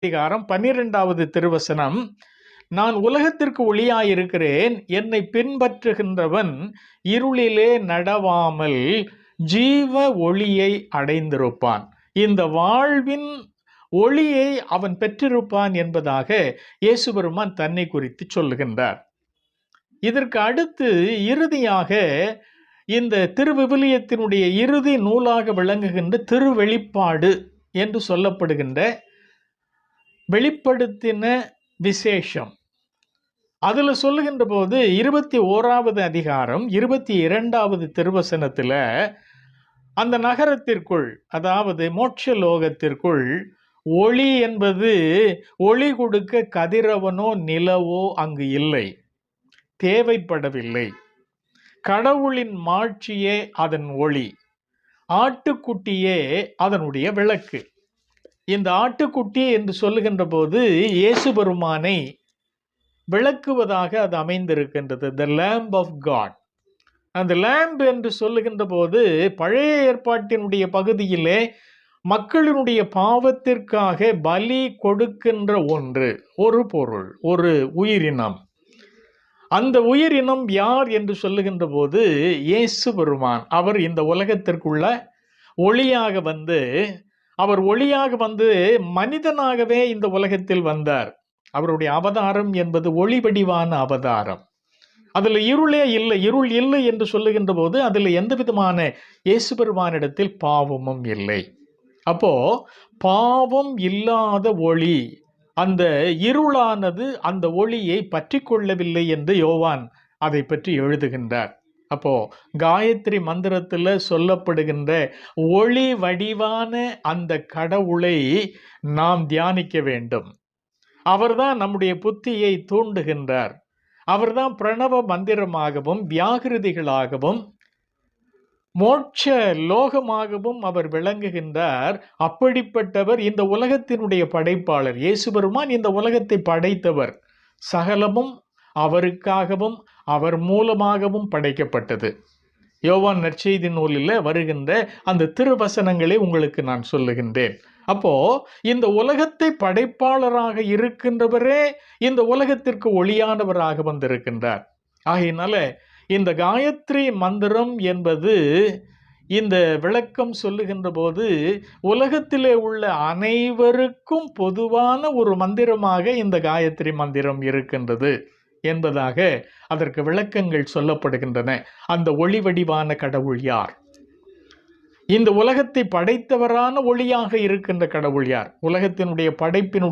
அதிகாரம் 12வது திருவசனம், நான் உலகத்திற்கு ஒளியாயிருக்கிறேன், என்னை பின்பற்றுகின்றவன் இருளிலே நடவாமல் ஜீவ ஒளியை அடைந்திருப்பான், இந்த வாழ்வின் ஒளியை அவன் பெற்றிருப்பான் என்பதாக இயேசு பெருமான் தன்னை குறித்து சொல்லுகின்றார். இதற்கு அடுத்து இறுதியாக இந்த திருவிவிலியத்தினுடைய இறுதி நூலாக விளங்குகின்ற திருவெளிப்பாடு என்று சொல்லப்படுகின்ற வெளிப்படுத்தின விசேஷம், அதுல சொல்லுகின்ற போது 21வது அதிகாரம் 22வது திருவசனத்துல அந்த நகரத்திற்குள், அதாவது மோட்ச லோகத்திற்குள் ஒளி என்பது ஒளி கொடுக்க கதிரவனோ நிலவோ அங்கு இல்லை, தேவைப்படவில்லை. கடவுளின் மாட்சியே அதன் ஒளி, ஆட்டுக்குட்டியே அதனுடைய விளக்கு. இந்த ஆட்டுக்குட்டி என்று சொல்லுகின்ற போது இயேசு பெருமானை விளக்குவதாக அது அமைந்திருக்கின்றது. The lamb of God. அந்த லேம்ப் என்று சொல்லுகின்ற போது பழைய ஏற்பாட்டினுடைய பகுதியிலே மக்களினுடைய பாவத்திற்காக பலி கொடுக்கின்ற ஒன்று, ஒரு பொருள், ஒரு உயிரினம். அந்த உயிரினம் யார் என்று சொல்லுகின்ற போது இயேசு பெருமான். அவர் இந்த உலகத்திற்குள்ள ஒளியாக வந்து, அவர் ஒளியாக வந்து மனிதனாகவே இந்த உலகத்தில் வந்தார். அவருடைய அவதாரம் என்பது ஒளி வடிவான அவதாரம். அதுல இருளே இல்லை, இருள் இல்லை என்று சொல்லுகின்ற போது அதுல எந்த விதமான இயேசு பெருமானிடத்தில் பாவமும் இல்லை. அப்போ பாவம் இல்லாத ஒளி, அந்த இருளானது அந்த ஒளியை பற்றி கொள்ளவில்லை என்று யோவான் அதை பற்றி எழுதுகின்றார். அப்போ காயத்ரி மந்திரத்துல சொல்லப்படுகின்ற ஒளி வடிவான அந்த கடவுளை நாம் தியானிக்க வேண்டும். அவர்தான் நம்முடைய புத்தியை தூண்டுகின்றார். அவர்தான் பிரணவ மந்திரமாகவும் வியாகிருதிகளாகவும் மோட்ச லோகமாகவும் அவர் விளங்குகின்றார். அப்படிப்பட்டவர் இந்த உலகத்தினுடைய படைப்பாளர். இயேசு பெருமான் இந்த உலகத்தை படைத்தவர். சகலமும் அவருக்காகவும் அவர் மூலமாகவும் படைக்கப்பட்டது. யோவான் நற்செய்தி நூலில் வருகின்ற அந்த திருவசனங்களை உங்களுக்கு நான் சொல்லுகின்றேன். அப்போ இந்த உலகத்தை படைப்பாளராக இருக்கின்றவரே இந்த உலகத்திற்கு ஒளியானவராக வந்திருக்கின்றார். ஆகையினால இந்த காயத்ரி மந்திரம் என்பது இந்த விளக்கம் சொல்லுகின்ற போது உலகத்திலே உள்ள அனைவருக்கும் பொதுவான ஒரு மந்திரமாக இந்த காயத்ரி மந்திரம் இருக்கின்றது என்பதாக அதற்கு விளக்கங்கள் சொல்லப்படுகின்றன. அந்த ஒளி வடிவான கடவுள் யார்? இந்த உலகத்தை படைத்தவரான ஒளியாக இருக்கின்ற கடவுள் யார்? உலகத்தினுடைய படைப்பினுடைய